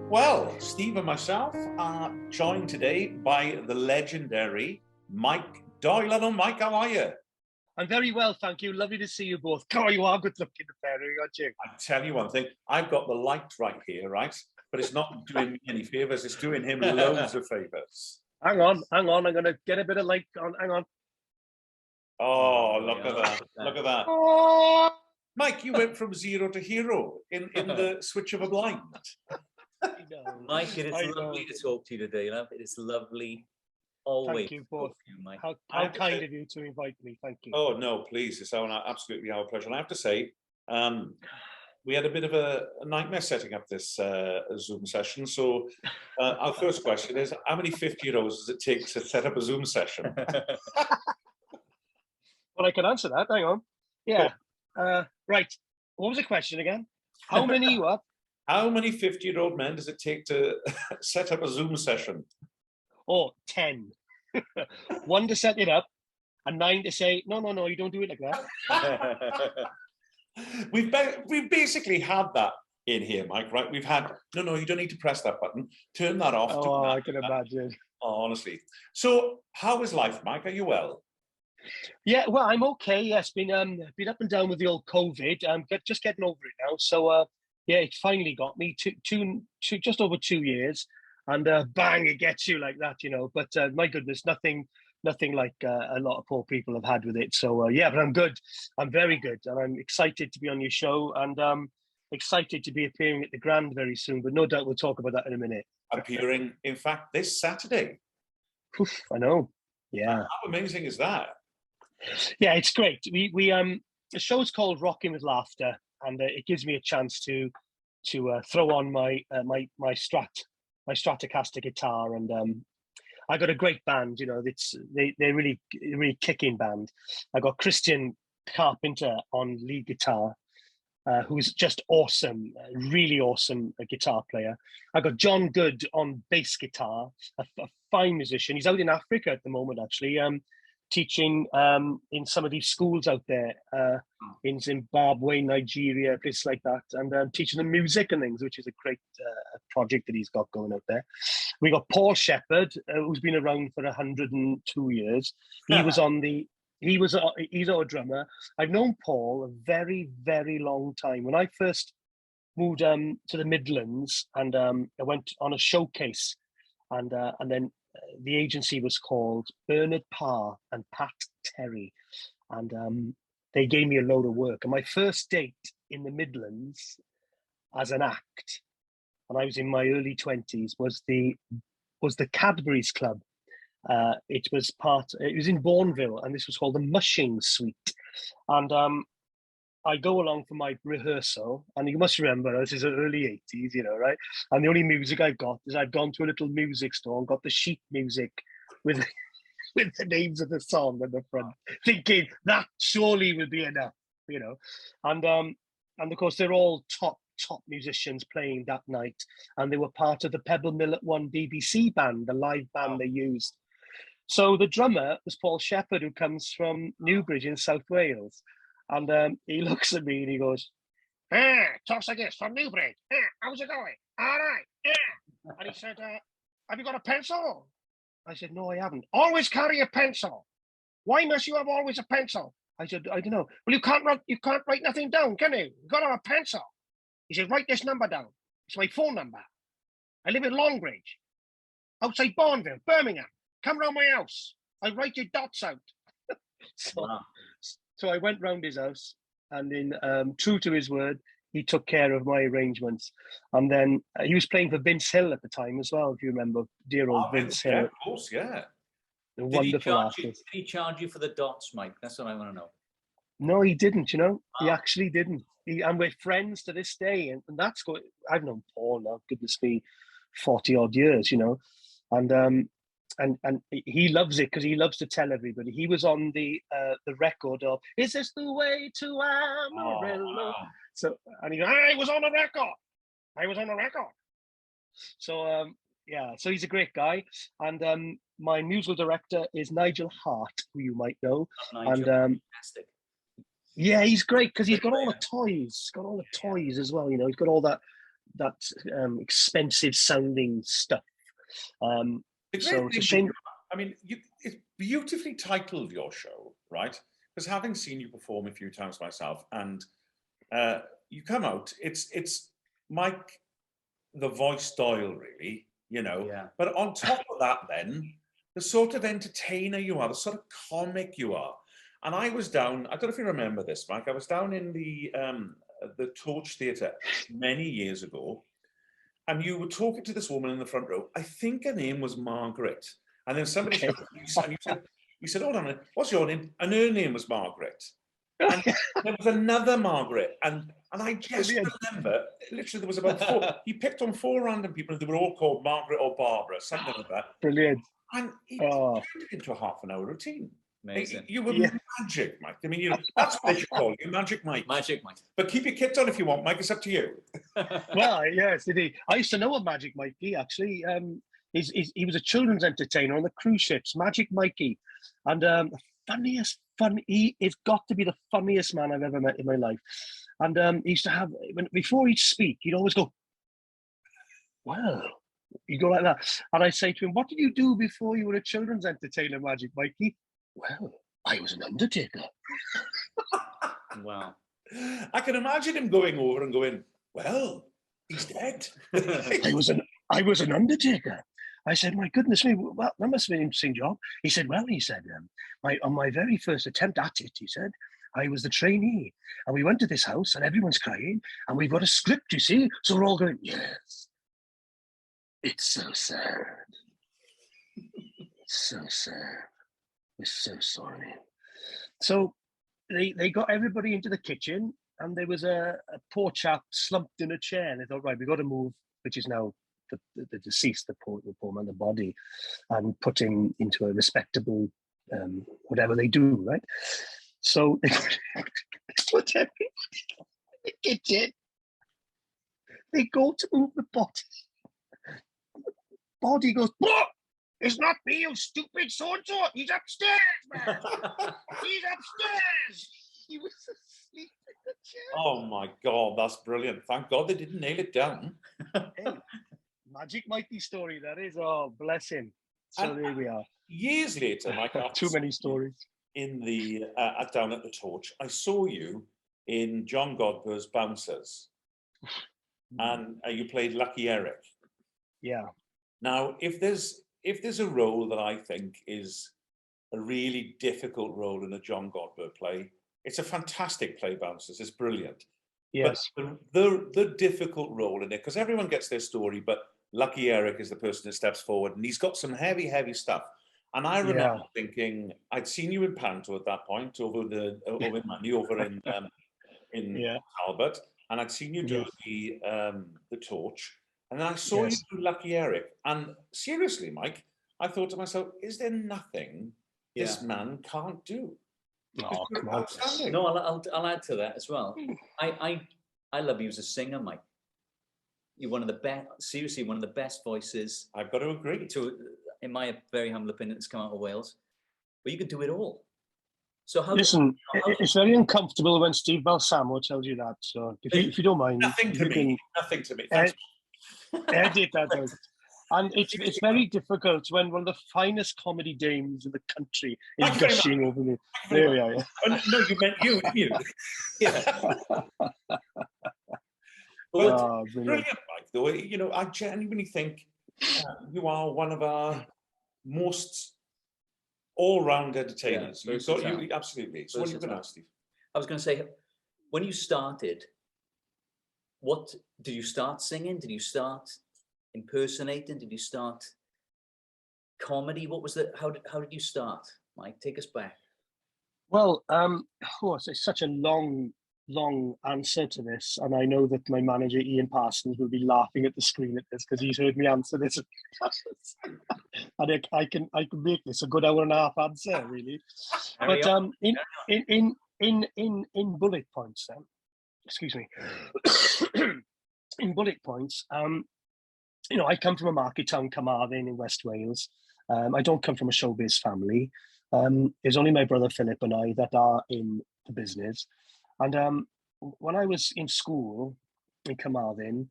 Well, Steve and myself are joined today by the legendary Mike Doyle. Hello, Mike, how are you? I'm very well, thank you. Lovely to see you both. God, you are good looking, aren't you? I tell you one thing, I've got the light right here, right? But it's not doing me any favours, it's doing him loads of favours. Hang on. I'm going to get a bit of light on. Hang on. Oh, look at that. Look at that. Oh! Mike, you went from zero to hero in the switch of a blind. Mike, it is lovely to talk to you today, love. It is lovely. Always. Thank you both. You, Mike. How kind of you to invite me. Thank you. Oh, no, please. It's absolutely our pleasure. And I have to say, we had a bit of a nightmare setting up this Zoom session. So our first question is, how many 50-year-olds does it take to set up a Zoom session? Well, I can answer that. Hang on. Yeah. Right. What was the question again? How many what? How many 50-year-old men does it take to set up a Zoom session? Oh, 10. 1 to set it up, and 9 to say, no, you don't do it like that. We've basically had that in here, Mike, right? We've had, no, you don't need to press that button. Turn that off. Oh, I can imagine. Oh, honestly. So how is life, Mike? Are you well? Yeah, well, I'm okay. Yes, been up and down with the old COVID. Just getting over it now. So, yeah, it finally got me just over 2 years, and bang, it gets you like that, you know. But my goodness, nothing like a lot of poor people have had with it. So yeah, but I'm good. I'm very good, and I'm excited to be on your show, and excited to be appearing at the Grand very soon. But no doubt we'll talk about that in a minute. Appearing, in fact, this Saturday. Oof, I know. Yeah. How amazing is that? Yeah, it's great. We the show's called Rocking with Laughter, and it gives me a chance to throw on my Stratocaster guitar, and I got a great band. You know, they're really kicking band. I got Christian Carpenter on lead guitar, who's just awesome, really awesome guitar player. I got John Good on bass guitar, a fine musician. He's out in Africa at the moment, actually. Teaching in some of these schools out there in Zimbabwe, Nigeria, places like that, and teaching them music and things, which is a great project that he's got going out there. We got Paul Shepherd, who's been around for 102 years. He's our drummer. I've known Paul a very, very long time. When I first moved to the Midlands, and I went on a showcase, and then the agency was called Bernard Parr and Pat Terry, and they gave me a load of work. And my first date in the Midlands as an act, and I was in my early 20s, was the Cadbury's Club. It was in Bourneville, and this was called the Mushing Suite. And I go along for my rehearsal, and you must remember, this is the early 80s, you know, right? And the only music I've got is I've gone to a little music store and got the sheet music with with the names of the song on the front, thinking that surely will be enough, you know. And of course they're all top musicians playing that night, and they were part of the Pebble Mill at One BBC band, the live band they used. So the drummer was Paul Shepherd, who comes from Newbridge in South Wales. And he looks at me and he goes, Toss against from Newbridge. How's it going? All right. Yeah. And he said, have you got a pencil? I said, no, I haven't. Always carry a pencil. Why must you have always a pencil? I said, I don't know. Well, you can't write nothing down, can you? You've got to have a pencil. He said, write this number down. It's my phone number. I live in Longbridge, outside Bourneville, Birmingham. Come round my house. I'll write your dots out. So I went round his house, and in true to his word, he took care of my arrangements. And then he was playing for Vince Hill at the time as well, if you remember, dear old Vince Hill. Yeah, of course, yeah. The wonderful artist. Did he charge you for the dots, Mike? That's what I want to know. No, he didn't, you know. He actually didn't. And we're friends to this day. And that's good. I've known Paul now, goodness me, 40 odd years, you know. And he loves it because he loves to tell everybody. He was on the record of "Is This the Way to Amarillo?" So, and he goes, "I was on a record." So yeah, so he's a great guy. And my musical director is Nigel Hart, who you might know. And fantastic. Yeah, he's great because he's got all the toys. He's got all the toys as well. You know, he's got all that expensive sounding stuff. So it's a shame. I mean, it's beautifully titled, your show, right? Because having seen you perform a few times myself, and you come out, it's Mike, the voice Doyle, really, you know. Yeah. But on top of that, then, the sort of entertainer you are, the sort of comic you are. And I was down, I don't know if you remember this, Mike, I was down in the Torch Theatre many years ago, and you were talking to this woman in the front row. I think her name was Margaret. And then somebody said, you said, hold on a minute, what's your name? And her name was Margaret. And there was another Margaret. And I just remember, literally, there was about 4, he picked on 4 random people, and they were all called Margaret or Barbara, something like that. Brilliant. And he turned it into a half-an-hour routine. Amazing. You were magic, Mike. I mean, you know, that's what they should call you, Magic Mike. Magic Mike. But keep your kit on if you want, Mike. It's up to you. Well, yes, indeed. I used to know a Magic Mikey, actually. He was a children's entertainer on the cruise ships, Magic Mikey. And he's got to be the funniest man I've ever met in my life. And he used to have, before he'd speak, he'd always go, well, he'd go like that. And I say to him, what did you do before you were a children's entertainer, Magic Mikey? Well, I was an undertaker. Wow. I can imagine him going over and going, well, he's dead. I was an undertaker. I said, my goodness me, well, that must have been an interesting job. He said, well, on my very first attempt at it, he said, I was the trainee. And we went to this house and everyone's crying. And we've got a script, you see. So we're all going, yes. It's so sad. It's so sad. We're so sorry. So they got everybody into the kitchen, and there was a poor chap slumped in a chair. And they thought, right, we've got to move, which is now the deceased, the poor man, the body, and put him into a respectable, whatever they do, right? So they put everybody in the kitchen. They go to move the body. The body goes, what? It's not me, you stupid so-and-so. He's upstairs, man. He's upstairs. He was asleep in the chair. Oh, my God, that's brilliant. Thank God they didn't nail it down. Hey, Magic Mikey story, that is. Oh, bless him. So there we are. Years later, Mike, too many stories. In the down at the Torch, I saw you in John Godber's Bouncers, and you played Lucky Eric. Yeah. Now, if there's a role that I think is a really difficult role in a John Godber play, it's a fantastic play, Bouncers. It's brilliant. Yes. But the difficult role in it, because everyone gets their story, but Lucky Eric is the person that steps forward, and he's got some heavy stuff. And I remember thinking, I'd seen you in Panto at that point, over in Money, over in Talbot, and I'd seen you do the Torch, and then I saw you do Lucky Eric. And seriously, Mike, I thought to myself, is there nothing this man can't do? Oh, come on. No, I'll add to that as well. I love you as a singer, Mike. You're one of the best, seriously, one of the best voices. I've got to agree. In my very humble opinion, that's come out of Wales. But you can do it all. So listen, it's very uncomfortable when Steve Balsamo tells you that. So if you don't mind, nothing to me. Nothing to me. Edit that out. And it's very difficult when one of the finest comedy dames in the country is gushing over me. There we are. Yeah. Oh, no, you meant you, didn't you? Yeah. But brilliant, Mike. Though, you know, I genuinely think you are one of our most all-round entertainers. You absolutely. So what are you going to ask, Steve? I was going to say, when you started, what did you start singing? Did you start impersonating? Did you start comedy? What was the? How did you start, Mike? Take us back. Well, it's such a long answer to this, and I know that my manager Ian Parsons will be laughing at the screen at this because he's heard me answer this, and I can make this a good hour and a half answer, really. But in bullet points, excuse me, in bullet points, you know, I come from a market town, Carmarthen in West Wales. I don't come from a showbiz family. It's only my brother Philip and I that are in the business. And when I was in school in Carmarthen,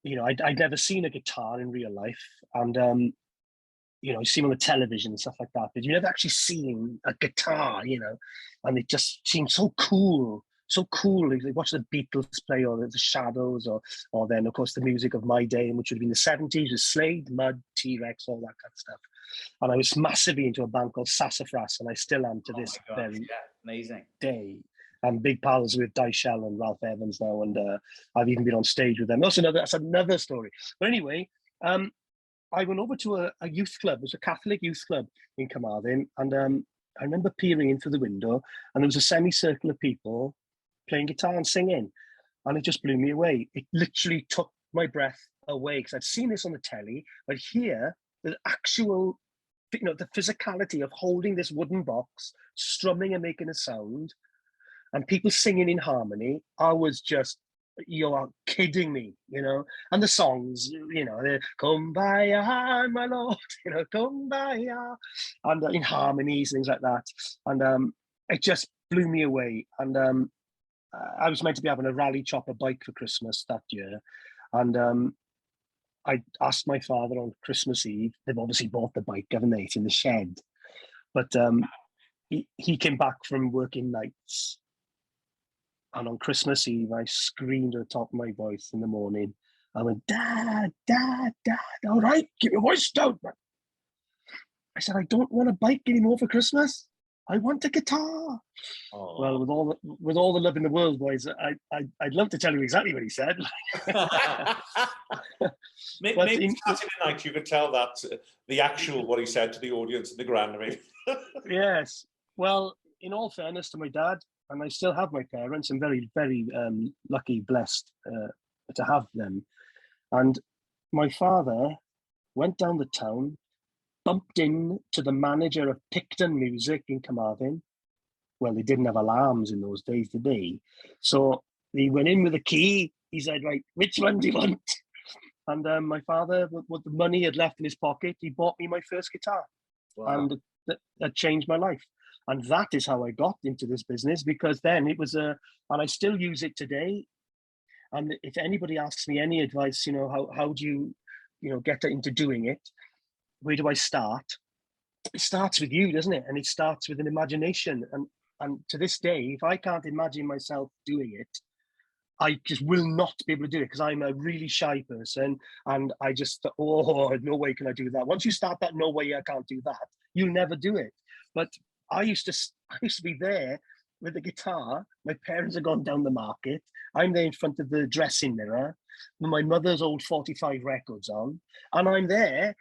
I'd never seen a guitar in real life, and you see them on the television and stuff like that, but you never actually seen a guitar, and it just seemed so cool. So cool. Like watch the Beatles play, or the Shadows, or then of course the music of my day, which would have been the 70s, with Slade, Mud, T-Rex, all that kind of stuff. And I was massively into a band called Sassafras, and I still am to this very amazing day. I'm big pals with Doyle and Ralph Evans now, and I've even been on stage with them. That's another story. But anyway, I went over to a youth club. It was a Catholic youth club in Carmarthen, and I remember peering in through the window, and there was a semicircle of people playing guitar and singing, and it just blew me away. It literally took my breath away, because I'd seen this on the telly, but here, the actual, the physicality of holding this wooden box, strumming and making a sound, and people singing in harmony, I was just, you are kidding me, and the songs, Kumbaya, my lord, Kumbaya, and in harmonies, things like that. And it just blew me away. And I was meant to be having a rally chopper bike for Christmas that year. And I asked my father on Christmas Eve, they've obviously bought the bike, haven't they? It's in the shed. But he came back from working nights. And on Christmas Eve, I screamed at the top of my voice in the morning. I went, Dad, Dad, Dad, all right, keep your voice down. I said, I don't want a bike anymore for Christmas. I want a guitar. Oh. Well, with all the love in the world, boys, I'd love to tell you exactly what he said. Maybe Saturday night you could tell that the actual what he said to the audience in the grand. Yes. Well, in all fairness to my dad, and I still have my parents, I'm very, very lucky, blessed to have them. And my father went down the town, bumped in to the manager of Picton Music in Carmarthen. Well, they didn't have alarms in those days, did they? So he went in with a key. He said, right, which one do you want? And my father, with the money he had left in his pocket, he bought me my first guitar. Wow. And that changed my life. And that is how I got into this business, because then it was and I still use it today. And if anybody asks me any advice, how do you, get into doing it? Where do I start? It starts with you, doesn't it? And it starts with an imagination. And to this day, if I can't imagine myself doing it, I just will not be able to do it, because I'm a really shy person. And I just, no way can I do that. Once you start that, no way I can't do that, you'll never do it. But I used to be there with the guitar. My parents had gone down the market. I'm there in front of the dressing mirror with my mother's old 45 records on, and I'm there.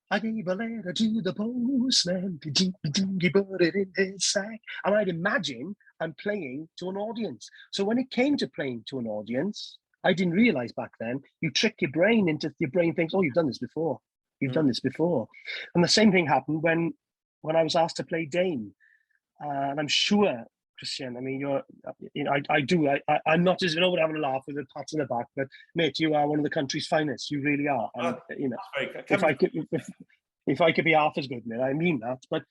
I gave a letter to the postman, he put it in his sack. And I'd imagine I'm playing to an audience. So when it came to playing to an audience, I didn't realize back then, you trick your brain thinks, oh, you've done this before. You've done this before. And the same thing happened when I was asked to play Dane. And I'm sure, Christian, I mean, I'm not just, having a laugh with a pat on the back, but mate, you are one of the country's finest. You really are. And, if I could be half as good, mate, I mean that. But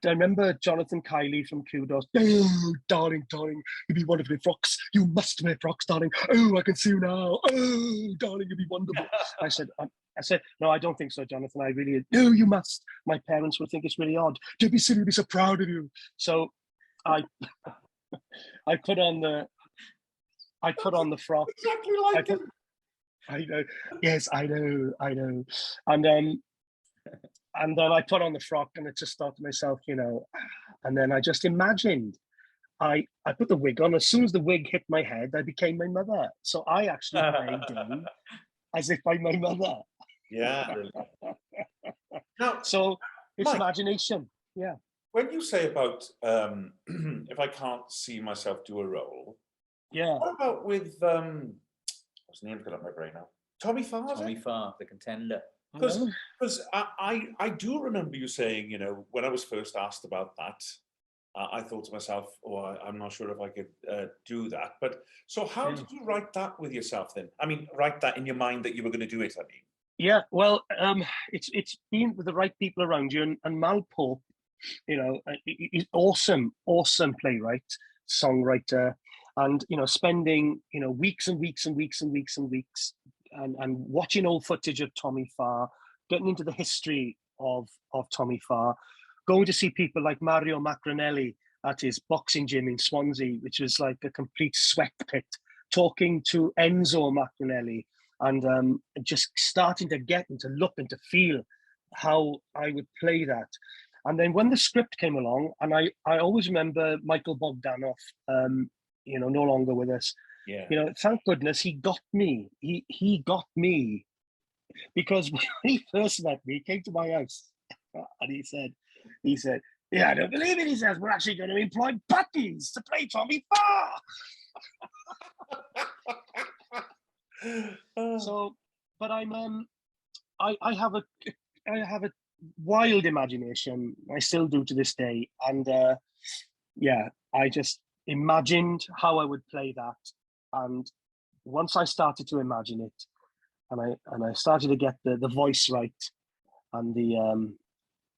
I remember Jonathan Kiley from Kudos. Oh, darling, you'd be wonderful in frocks. You must wear frocks, darling. Oh, I can see you now. Oh, darling, you'd be wonderful. I said, no, I don't think so, Jonathan. I really, no, you must. My parents would think it's really odd. Don't be silly, we'd be so proud of you. So I put on the frock. Exactly like it. I know. Yes, I know. And then I put on the frock, and I just thought to myself, and then I just imagined. I put the wig on. As soon as the wig hit my head, I became my mother. So I actually played Dane as if I'm my mother. Yeah. Now, so it's Mike, imagination. Yeah. When you say about if I can't see myself do a role, yeah. What about with what's the name got up my brain now? Tommy Farr. Tommy Farr, the Contender. Because I do remember you saying, when I was first asked about that, I thought to myself, I'm not sure if I could do that. But so how did you write that with yourself then? I mean, write that in your mind that you were going to do it, I mean. Yeah, well, it's been with the right people around you. And Mal Pope, he's awesome playwright, songwriter. And, spending, weeks and weeks and weeks and weeks and weeks and watching old footage of Tommy Farr, getting into the history of Tommy Farr, going to see people like Mario Macronelli at his boxing gym in Swansea, which was like a complete sweat pit, talking to Enzo Macronelli, and just starting to get and to look and to feel how I would play that. And then when the script came along, and I always remember Michael Bogdanov, no longer with us. Yeah. Thank goodness he got me. He got me, because when he first met me, he came to my house and he said, "Yeah, I don't believe it." He says, "We're actually going to employ Buttons to play Tommy Farr." So, but I have a wild imagination. I still do to this day, and I just imagined how I would play that, and once I started to imagine it, and I started to get the voice right, and the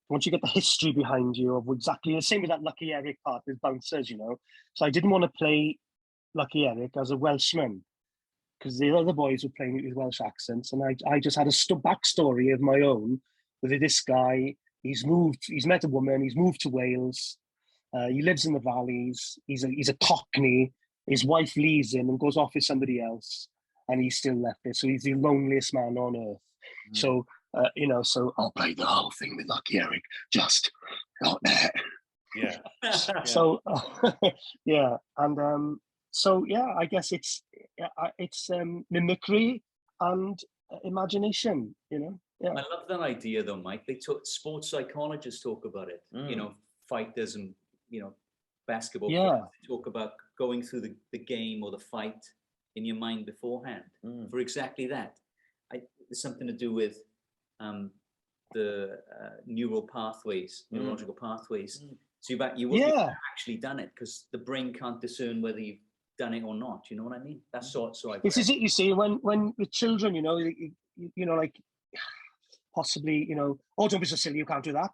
once you get the history behind you of exactly the same with that Lucky Eric part with bouncers, So I didn't want to play Lucky Eric as a Welshman, because the other boys were playing it with Welsh accents, and I just had a backstory of my own with this guy. He's met a woman, he's moved to Wales, he lives in the valleys, he's a Cockney, his wife leaves him and goes off with somebody else, and he's still left there, so he's the loneliest man on earth. So so I'll play the whole thing with Lucky Eric, just not there. Yeah. So yeah, and so yeah, I guess it's mimicry and imagination. Yeah. I love that idea, though, Mike. Sports psychologists talk about it. Fighters and basketball players talk about going through the game or the fight in your mind beforehand for exactly that. There's something to do with the neurological pathways. So you wouldn't have actually done it, because the brain can't discern whether you've done it or not. You know what I mean? That's so I. This is it. You see, when with children, like possibly, oh, don't be so silly, you can't do that.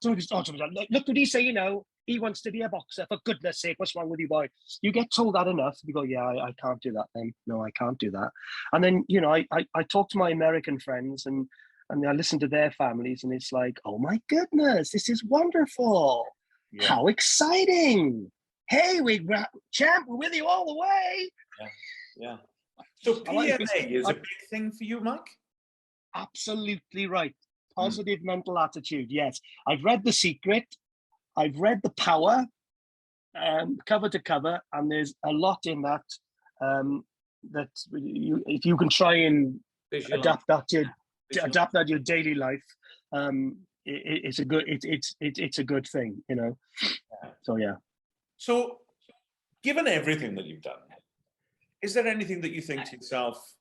Look what he say, he wants to be a boxer. For goodness sake, what's wrong with you, boy? You get told that enough, you go, yeah, I can't do that then. No, I can't do that. And then, I talk to my American friends, and I listen to their families, and it's like, oh my goodness, this is wonderful. Yeah. How exciting. Hey, champ, we're with you all the way. Yeah. So PMA is a big thing for you, Mike? Absolutely right. Positive mental attitude, yes. I've read The Secret. I've read The Power, cover to cover, and there's a lot in that that if you can try and adapt that to your daily life, it's a good thing, So yeah. So, given everything that you've done, is there anything that you think to yourself,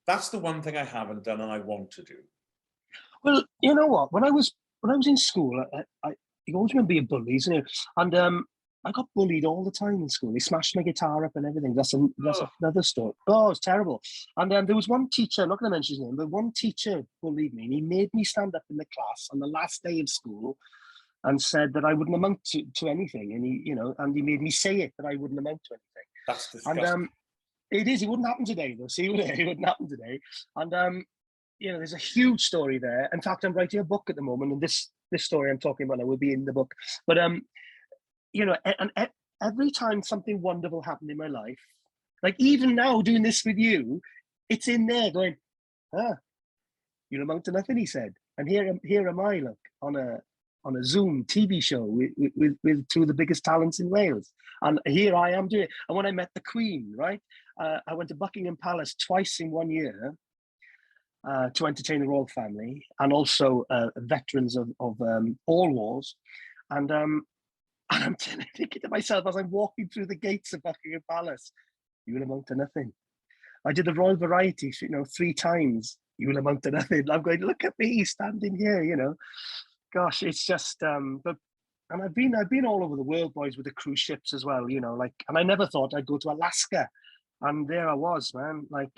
that's the one thing I haven't done and I want to do? Well, you know what? When I was in school, you always remember being bullies, and I got bullied all the time in school. They smashed my guitar up and everything. That's another story. Oh, it's terrible. And there was one teacher, I'm not going to mention his name, but one teacher bullied me, and he made me stand up in the class on the last day of school and said that I wouldn't amount to anything. And he made me say it, that I wouldn't amount to anything. That's disgusting. And it is. It wouldn't happen today, though. See, it wouldn't happen today. And there's a huge story there. In fact, I'm writing a book at the moment, and this story I'm talking about now will be in the book. But and every time something wonderful happened in my life, like even now doing this with you, it's in there going, you'll amount to nothing, he said. And here am I, look, on a Zoom TV show with two of the biggest talents in Wales. And here I am doing it. And when I met the Queen, right, I went to Buckingham Palace twice in 1 year to entertain the royal family, and also veterans of all wars. And I'm thinking to myself as I'm walking through the gates of Buckingham Palace, you will amount to nothing. I did the Royal Variety, 3 times. You will amount to nothing. I'm going, look at me standing here, Gosh, it's just and I've been all over the world, boys, with the cruise ships as well, and I never thought I'd go to Alaska, and there I was, man, like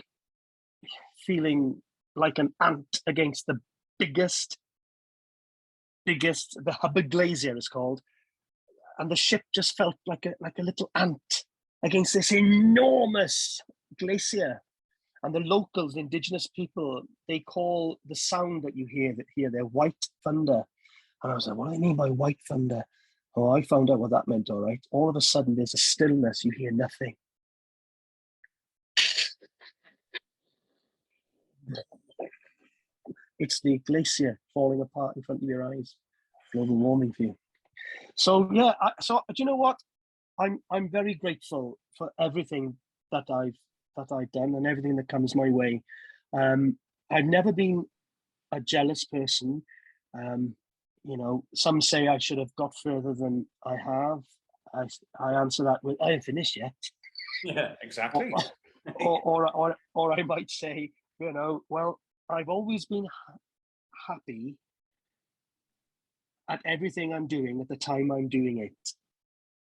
feeling like an ant against the biggest, the Hubbard Glacier is called, and the ship just felt like a little ant against this enormous glacier, And the locals, the indigenous people, they call the sound that you hear their white thunder. And I was like, what do they mean by white thunder? Oh, I found out what that meant, all right. All of a sudden, there's a stillness, you hear nothing. It's the glacier falling apart in front of your eyes. Global warming for you. So yeah, so do you know what? I'm very grateful for everything that I've done and everything that comes my way. I've never been a jealous person. You know, some say I should have got further than I have. I answer that with, I ain't finished yet. Yeah, exactly. Or I might say, you know, well, I've always been happy at everything I'm doing at the time I'm doing it.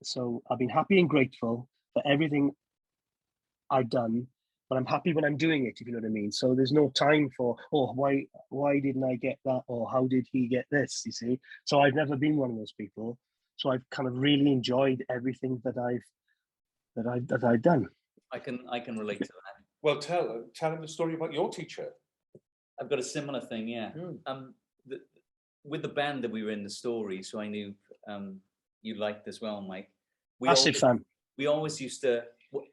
So I've been happy and grateful for everything I've done, but I'm happy when I'm doing it, if you know what I mean. So there's no time for, oh, why didn't I get that? Or how did he get this? You see? So I've never been one of those people. So I've kind of really enjoyed everything that I've done. I can relate to that. Well, tell him the story about your teacher. I've got a similar thing, yeah. With the band that we were in the story, so I knew you liked as well, Mike. Massive fan. We always used to,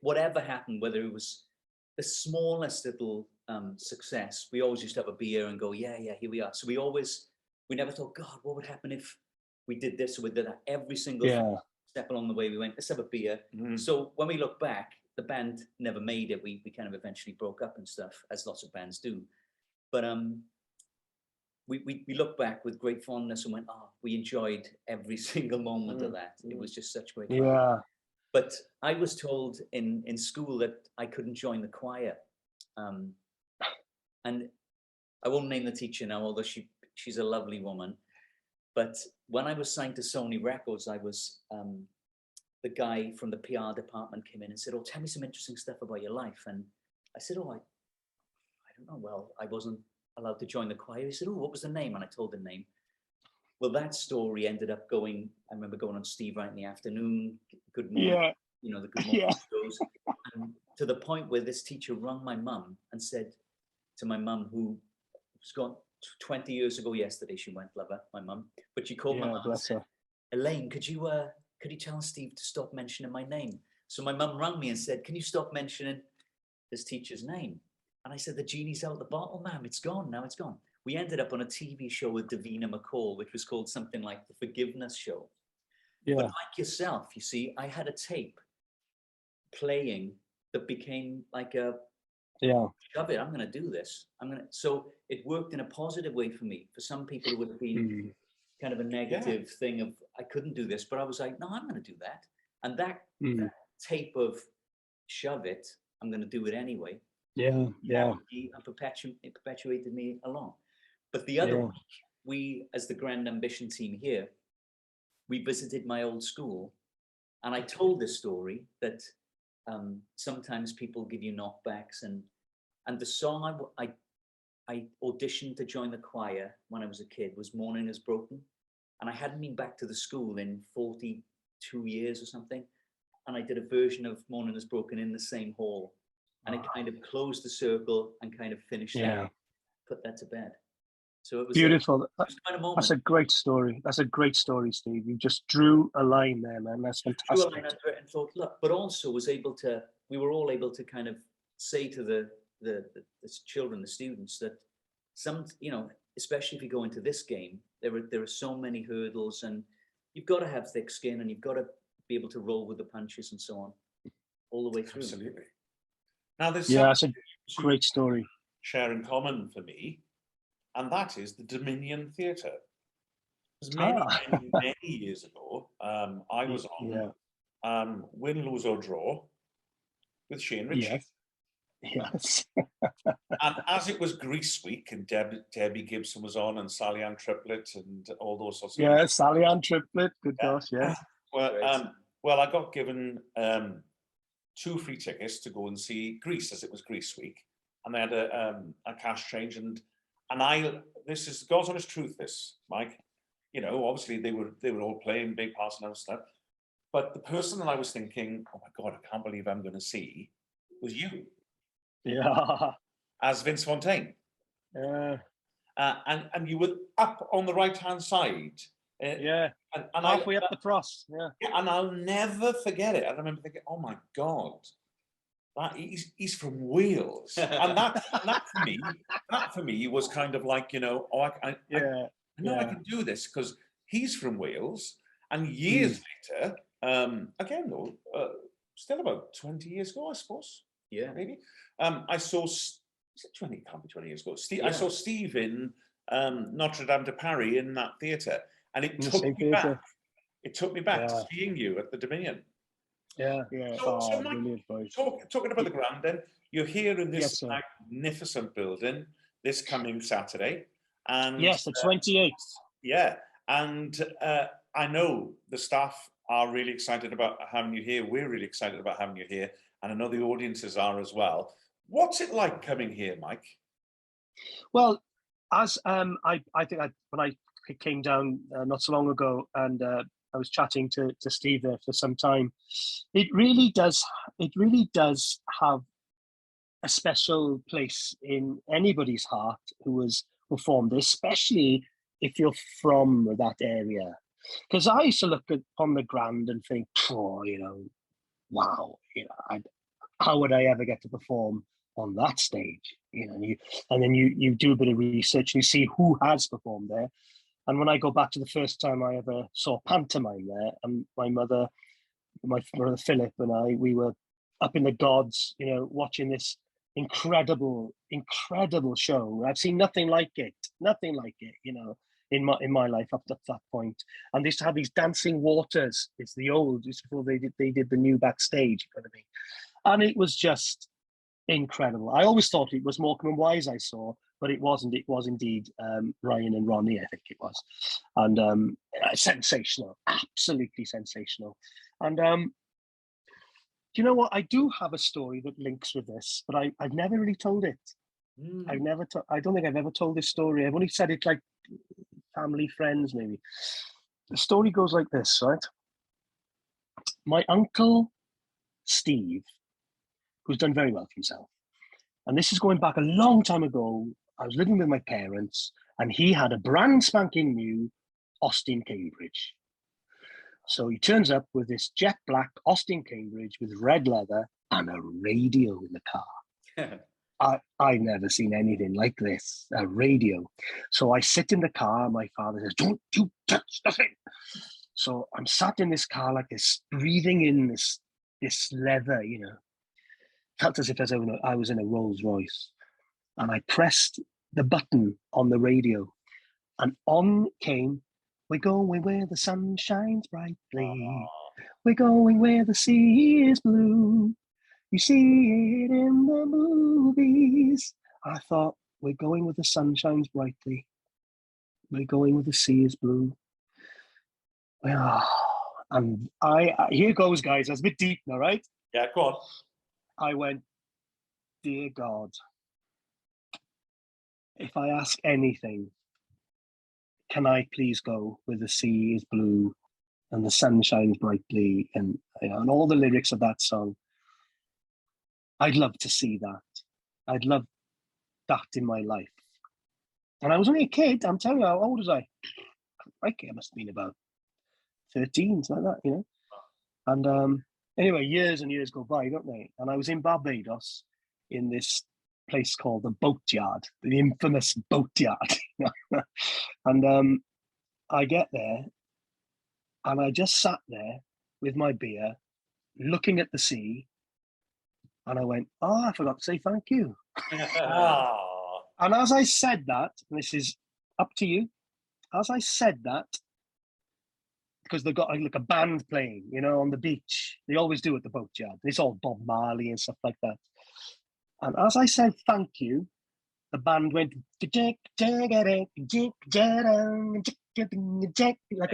whatever happened, whether it was the smallest little success, we always used to have a beer and go, yeah, here we are. So we never thought, God, what would happen if we did this or we did that? Every single step along the way, we went, let's have a beer. So when we look back, the band never made it. We kind of eventually broke up and stuff, as lots of bands do. But we look back with great fondness and went, oh, we enjoyed every single moment of that. It was just such great fun. Yeah. But I was told in school that I couldn't join the choir. And I won't name the teacher now, although she's a lovely woman. But when I was signed to Sony Records, I was, the guy from the PR department came in and said, oh, tell me some interesting stuff about your life. And I said, oh, I don't know. Well, I wasn't allowed to join the choir. He said, oh, what was the name? And I told the name. Well, that story ended up going, I remember going on Steve Right in the Afternoon, Good Morning, you know, the Good Morning shows. And to the point where this teacher rang my mum and said to my mum, who was gone 20 years ago yesterday, she went, love her, my mum, but she called my mum and said, Elaine, could you tell Steve to stop mentioning my name? So my mum rang me and said, can you stop mentioning this teacher's name? And I said, the genie's out of the bottle, ma'am. It's gone. Now it's gone. We ended up on a TV show with Davina McCall, which was called something like The Forgiveness Show. Yeah. But like yourself, you see, I had a tape playing that became like a, shove it, I'm going to do this. So it worked in a positive way for me. For some people, it would have been kind of a negative thing of, I couldn't do this, but I was like, no, I'm going to do that. And that tape of shove it, I'm going to do it anyway. And perpetuated me along. But the other week, we, as the Grand Ambition team here, we visited my old school, and I told this story that sometimes people give you knockbacks, and the song I auditioned to join the choir when I was a kid was Morning Is Broken, and I hadn't been back to the school in 42 years or something, and I did a version of Morning Is Broken in the same hall. And it kind of closed the circle and kind of finished that, put that to bed. So it was beautiful. Kind of moment. That's a great story. That's a great story, Steve. You just drew a line there, man. That's fantastic. Drew a line under it and thought, look, but also we were all able to kind of say to the children, the students, that some, you know, especially if you go into this game, there are so many hurdles, and you've got to have thick skin, and you've got to be able to roll with the punches and so on, all the way through. Absolutely. Now, there's that's a great story. Share in common for me, and that is the Dominion Theatre. Many years ago, I was on Win, Lose or Draw with Shane Ritchie. Yes. And as it was Grease Week, and Debbie Gibson was on, and Sally Ann Triplett, and all those sorts of things. Yeah, Sally Ann Triplett. Good gosh, yeah. Well, I got given 2 free tickets to go and see Grease, as it was Grease Week, and they had a cash change, and this is God's honest truth, this, Mike. You know, obviously they were all playing big parts and other stuff, but the person that I was thinking, oh my God, I can't believe I'm going to see, was you. Yeah. as Vince Fontaine. Yeah. And you were up on the right-hand side. Yeah. And Halfway up the cross. Yeah. and I'll never forget it. I remember thinking, oh my God, he's from Wales. And that for me was kind of like, I know I can do this because he's from Wales. And years later, again though, still about 20 years ago, I suppose. Yeah. Maybe. I saw, is it 20? It can't be 20 years ago. I saw Steve in Notre Dame de Paris in that theatre. And it took me back. It took me back to seeing you at the Dominion. Yeah. So Mike, talking about the ground then, you're here in this magnificent building this coming Saturday. And yes, the 28th. Yeah. And I know the staff are really excited about having you here. We're really excited about having you here. And I know the audiences are as well. What's it like coming here, Mike? Well, as I think when I came down not so long ago, and I was chatting to Steve there for some time, it really does have a special place in anybody's heart who formed this, especially if you're from that area. Because I used to look on the ground and think, wow, how would I ever get to perform on that stage? And then you do a bit of research and you see who has performed there. And when I go back to the first time I ever saw pantomime there, and my brother Philip and I, we were up in the gods, watching this incredible show. I've seen nothing like it, in my life up to that point. And they used to have these dancing waters. It's before they did the new backstage, you know what I mean? And it was just incredible. I always thought it was Morecambe and Wise I saw, but it wasn't. It was indeed Ryan and Ronnie, I think it was. And sensational, absolutely sensational. And you know what? I do have a story that links with this, but I've never really told it. I don't think I've ever told this story. I've only said it like family, friends, maybe. The story goes like this, right? My uncle Steve, who's done very well for himself, and this is going back a long time ago. I was living with my parents, and he had a brand spanking new Austin Cambridge. So he turns up with this jet black Austin Cambridge with red leather and a radio in the car. I've never seen anything like this, a radio. So I sit in the car, my father says, don't you touch nothing. So I'm sat in this car like this, breathing in this leather, Felt as if I was in a Rolls Royce. And I pressed the button on the radio, and on came, "We're going where the sun shines brightly. Aww. We're going where the sea is blue. You see it in the movies." I thought, we're going where the sun shines brightly. We're going where the sea is blue. And here goes, guys. That's a bit deep now, right? Yeah, go on. I went, dear God, if I ask anything, can I please go where the sea is blue and the sun shines brightly, and all the lyrics of that song? I'd love to see that. I'd love that in my life. And I was only a kid. I'm telling you, how old was I? I must have been about 13, something like that, And anyway, years and years go by, don't they? And I was in Barbados in this place called the Boatyard, the infamous Boatyard. And I get there, and I just sat there with my beer, looking at the sea, and I went, I forgot to say thank you. And as I said that, and this is up to you, as I said that, because they've got like a band playing, on the beach. They always do at the Boatyard. It's all Bob Marley and stuff like that. And as I said thank you, the band went like a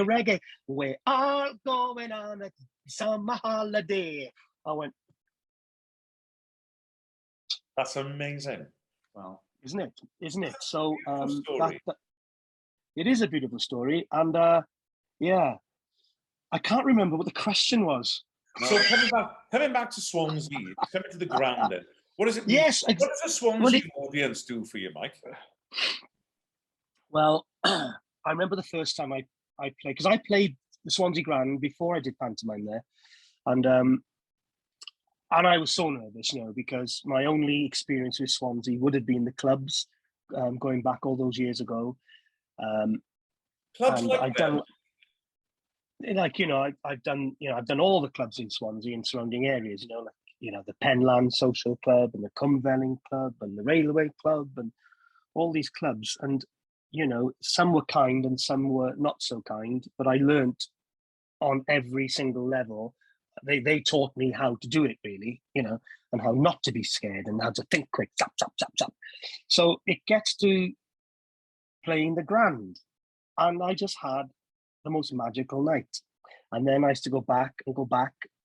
reggae. We're all going on a summer holiday. I went, that's amazing. Wow, isn't it? So it is a beautiful story, and yeah, I can't remember what the question was. So coming back to Swansea, coming to the ground then. What does it mean? Yes. What does the Swansea audience do for you, Mike? Well, I remember the first time I played, because I played the Swansea Grand before I did pantomime there, and I was so nervous, because my only experience with Swansea would have been the clubs, going back all those years ago. Clubs and like I've them? done, I've done all the clubs in Swansea and surrounding areas, the Penland Social Club and the Cumvelling Club and the Railway Club and all these clubs. And, some were kind and some were not so kind, but I learnt on every single level. They taught me how to do it, really, and how not to be scared and how to think quick, chop, chop, chop, chop. So it gets to playing the Grand, and I just had the most magical night. And then I used to go back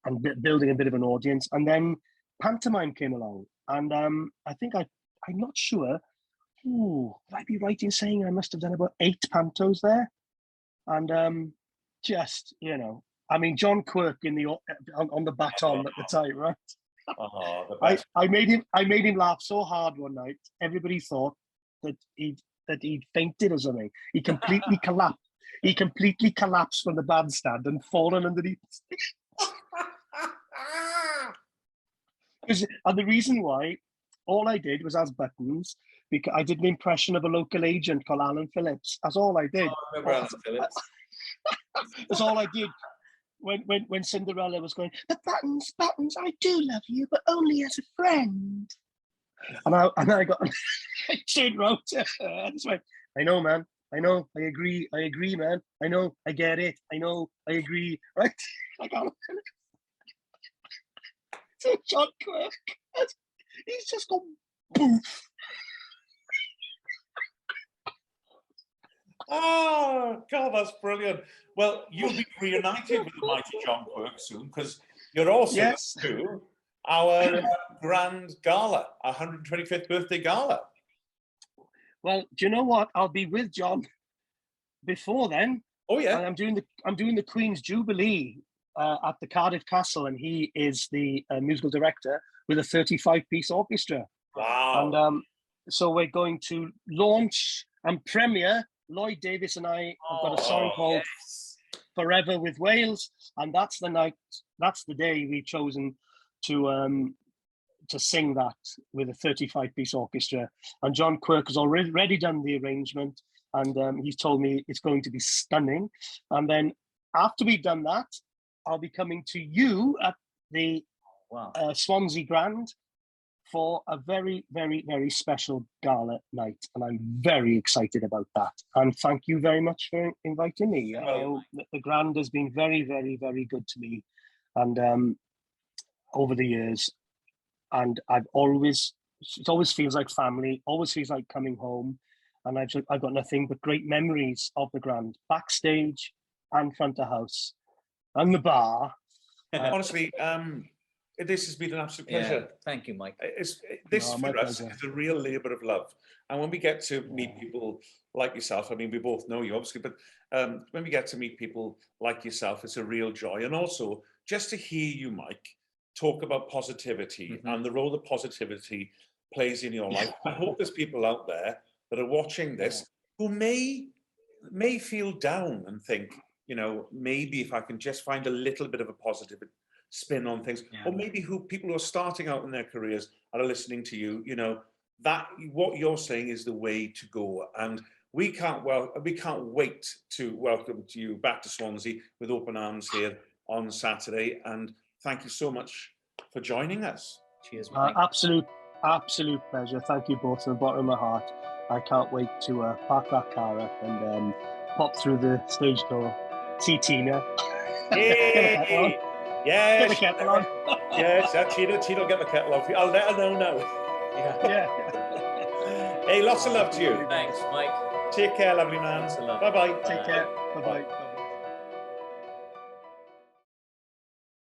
and building a bit of an audience. And then pantomime came along, and I think I'm not sure. Would I be right in saying I must have done about 8 pantos there? And John Quirk on the baton at the time, right? Oh, the best. I made him laugh so hard one night. Everybody thought that he'd fainted or something. He completely collapsed. He completely collapsed from the bandstand and fallen underneath. And the reason why, all I did was ask buttons, because I did an impression of a local agent called Alan Phillips. That's all I did. Oh, I remember Alan Phillips. That's all I did. When Cinderella was going, but Buttons, I do love you, but only as a friend. And I got, I turned around to her and just went, I know, man. I know. I agree, man. I know. I get it. I know. I agree. Right? I got it. So John Quirk, he's just gone poof. Oh, God, that's brilliant. Well, you'll be reunited with the mighty John Quirk soon, because you're also to our grand gala, our 125th birthday gala. Well, do you know what? I'll be with John before then. Oh, yeah. And I'm doing the Queen's Jubilee at the Cardiff Castle, and he is the musical director with a 35-piece orchestra. Wow. And so we're going to launch and premiere. Lloyd Davis and I have got a song called Forever with Wales, and that's the night, that's the day we've chosen to sing that with a 35-piece orchestra. And John Quirk has already done the arrangement, and he's told me it's going to be stunning. And then after we've done that, I'll be coming to you at the Swansea Grand for a very, very, very special gala night, and I'm very excited about that. And thank you very much for inviting me. The Grand has been very, very, very good to me, and over the years, and it always feels like family, always feels like coming home, and I've got nothing but great memories of the Grand, backstage and front of house, and the bar. Honestly, this has been an absolute pleasure. Yeah, thank you, Mike. This for us is a real labour of love. And when we get to meet people like yourself, I mean, we both know you obviously, but when we get to meet people like yourself, it's a real joy. And also just to hear you, Mike, talk about positivity and the role that positivity plays in your life. I hope there's people out there that are watching this who may feel down and think, maybe if I can just find a little bit of a positive spin on things, or maybe people who are starting out in their careers are listening to you, that what you're saying is the way to go. And we can't wait to welcome you back to Swansea with open arms here on Saturday. And thank you so much for joining us. Cheers, Mike. Absolute pleasure. Thank you both from the bottom of my heart. I can't wait to park that car up and pop through the stage door, see Tina. Yay! Yes. Get the kettle on. Yes, Tina will get the kettle on. I'll let her know now. Yeah. Hey, lots of love to you. Thanks, Mike. Take care, lovely man. Bye-bye. Take care. Bye-bye.